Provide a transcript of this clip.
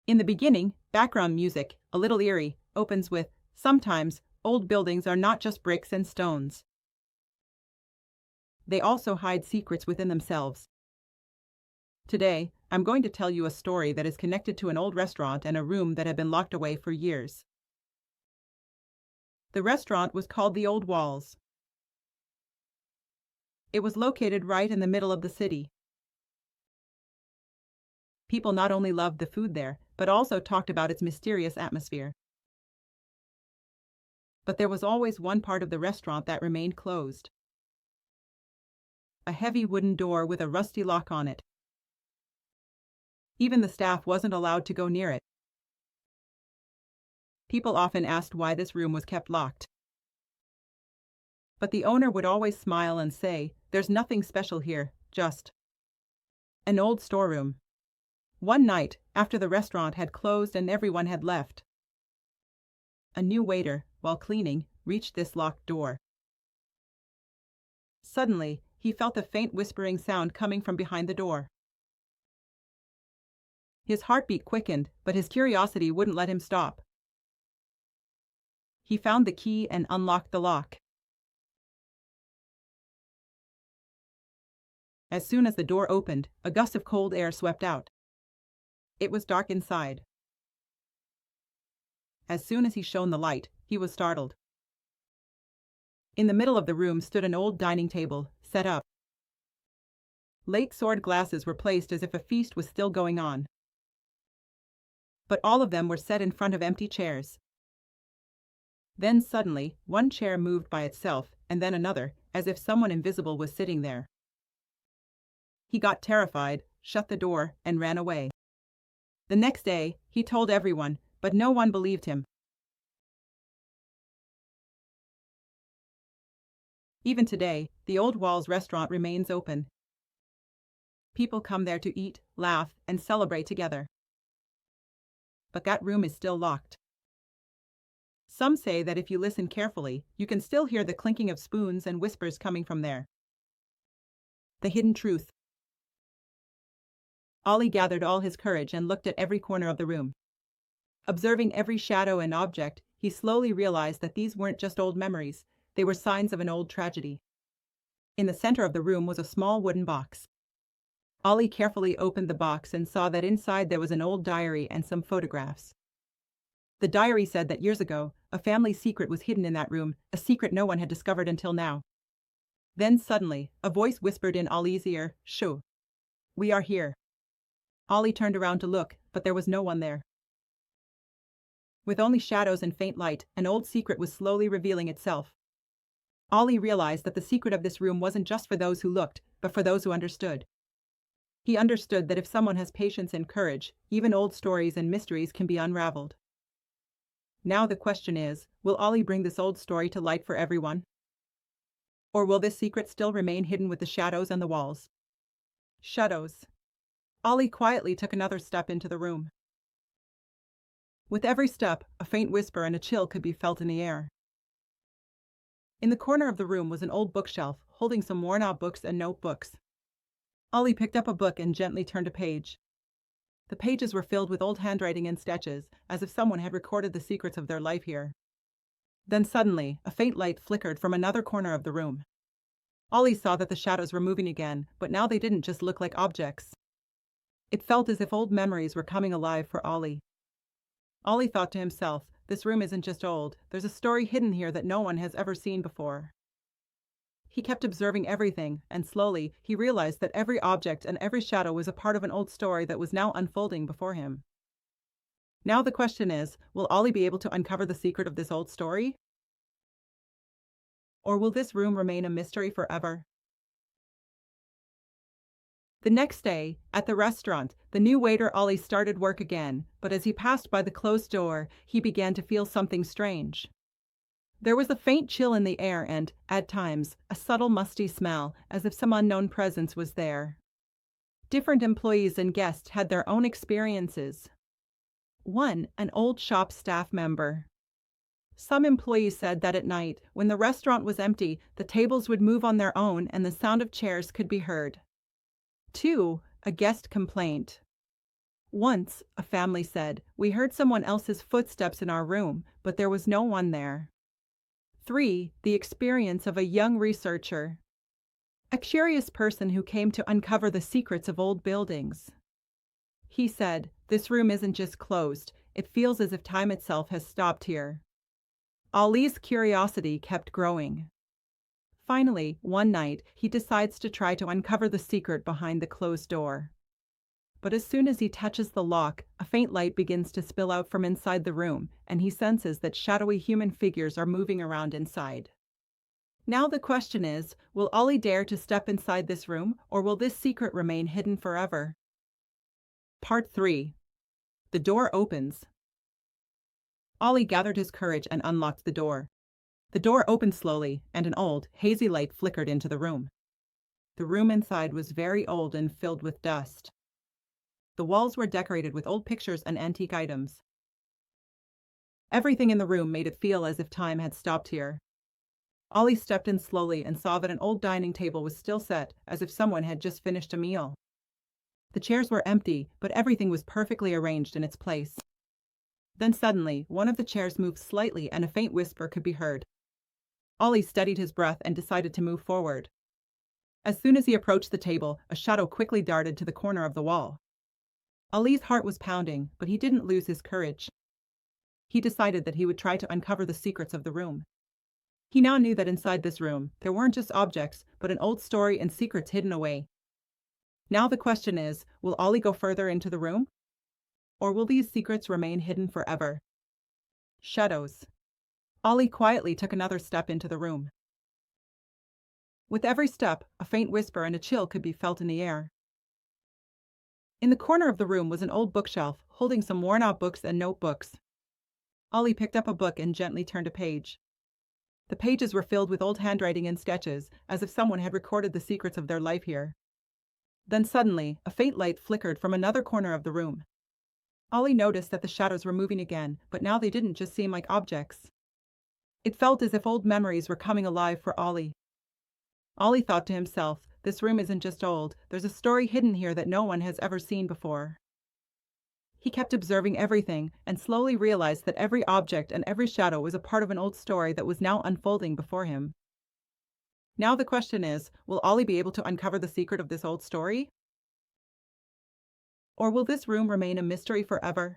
In the beginning, background music, a little eerie, opens with, "Sometimes, old buildings are not just bricks and stones. They also hide secrets within themselves." Today, I'm going to tell you a story that is connected to an old restaurant and a room that had been locked away for years. The restaurant was called the Old Walls. It was located right in the middle of the city. People not only loved the food there, but also talked about its mysterious atmosphere. But there was always one part of the restaurant that remained closed. A heavy wooden door with a rusty lock on it. Even the staff wasn't allowed to go near it. People often asked why this room was kept locked. But the owner would always smile and say, "There's nothing special here, just an old storeroom." One night, after the restaurant had closed and everyone had left, a new waiter, while cleaning, reached this locked door. Suddenly, he felt a faint whispering sound coming from behind the door. His heartbeat quickened, but his curiosity wouldn't let him stop. He found the key and unlocked the lock. As soon as the door opened, a gust of cold air swept out. It was dark inside. As soon as he shone the light, he was startled. In the middle of the room stood an old dining table, set up. Late sword glasses were placed as if a feast was still going on. But all of them were set in front of empty chairs. Then suddenly, one chair moved by itself, and then another, as if someone invisible was sitting there. He got terrified, shut the door, and ran away. The next day, he told everyone, but no one believed him. Even today, the Old Walls restaurant remains open. People come there to eat, laugh, and celebrate together. But that room is still locked. Some say that if you listen carefully, you can still hear the clinking of spoons and whispers coming from there. The hidden truth. Ollie gathered all his courage and looked at every corner of the room. Observing every shadow and object, he slowly realized that these weren't just old memories, they were signs of an old tragedy. In the center of the room was a small wooden box. Ollie carefully opened the box and saw that inside there was an old diary and some photographs. The diary said that years ago, a family secret was hidden in that room, a secret no one had discovered until now. Then suddenly, a voice whispered in Ollie's ear, "Shoo! We are here." Ollie turned around to look, but there was no one there. With only shadows and faint light, an old secret was slowly revealing itself. Ollie realized that the secret of this room wasn't just for those who looked, but for those who understood. He understood that if someone has patience and courage, even old stories and mysteries can be unraveled. Now the question is, will Ollie bring this old story to light for everyone? Or will this secret still remain hidden with the shadows and the walls? Shadows. Ollie quietly took another step into the room. With every step, a faint whisper and a chill could be felt in the air. In the corner of the room was an old bookshelf, holding some worn-out books and notebooks. Ollie picked up a book and gently turned a page. The pages were filled with old handwriting and sketches, as if someone had recorded the secrets of their life here. Then suddenly, a faint light flickered from another corner of the room. Ollie saw that the shadows were moving again, but now they didn't just look like objects. It felt as if old memories were coming alive for Ollie. Ollie thought to himself, this room isn't just old, there's a story hidden here that no one has ever seen before. He kept observing everything, and slowly, he realized that every object and every shadow was a part of an old story that was now unfolding before him. Now the question is, will Ollie be able to uncover the secret of this old story? Or will this room remain a mystery forever? The next day, at the restaurant, the new waiter Ollie started work again, but as he passed by the closed door, he began to feel something strange. There was a faint chill in the air and, at times, a subtle musty smell, as if some unknown presence was there. Different employees and guests had their own experiences. One, an old shop staff member. Some employees said that at night, when the restaurant was empty, the tables would move on their own and the sound of chairs could be heard. 2. A guest complaint. Once, a family said, we heard someone else's footsteps in our room, but there was no one there. 3. The experience of a young researcher. A curious person who came to uncover the secrets of old buildings. He said, "This room isn't just closed, it feels as if time itself has stopped here." Ali's curiosity kept growing. Finally, one night, he decides to try to uncover the secret behind the closed door. But as soon as he touches the lock, a faint light begins to spill out from inside the room, and he senses that shadowy human figures are moving around inside. Now the question is, will Ali dare to step inside this room, or will this secret remain hidden forever? Part 3. The door opens. Ali gathered his courage and unlocked the door. The door opened slowly, and an old, hazy light flickered into the room. The room inside was very old and filled with dust. The walls were decorated with old pictures and antique items. Everything in the room made it feel as if time had stopped here. Ali stepped in slowly and saw that an old dining table was still set, as if someone had just finished a meal. The chairs were empty, but everything was perfectly arranged in its place. Then suddenly, one of the chairs moved slightly and a faint whisper could be heard. Ali steadied his breath and decided to move forward. As soon as he approached the table, a shadow quickly darted to the corner of the wall. Ali's heart was pounding, but he didn't lose his courage. He decided that he would try to uncover the secrets of the room. He now knew that inside this room, there weren't just objects, but an old story and secrets hidden away. Now the question is, will Ali go further into the room? Or will these secrets remain hidden forever? Shadows. Ali quietly took another step into the room. With every step, a faint whisper and a chill could be felt in the air. In the corner of the room was an old bookshelf, holding some worn-out books and notebooks. Ali picked up a book and gently turned a page. The pages were filled with old handwriting and sketches, as if someone had recorded the secrets of their life here. Then suddenly, a faint light flickered from another corner of the room. Ali noticed that the shadows were moving again, but now they didn't just seem like objects. It felt as if old memories were coming alive for Ali. Ali thought to himself, this room isn't just old, there's a story hidden here that no one has ever seen before. He kept observing everything and slowly realized that every object and every shadow was a part of an old story that was now unfolding before him. Now the question is, will Ali be able to uncover the secret of this old story? Or will this room remain a mystery forever?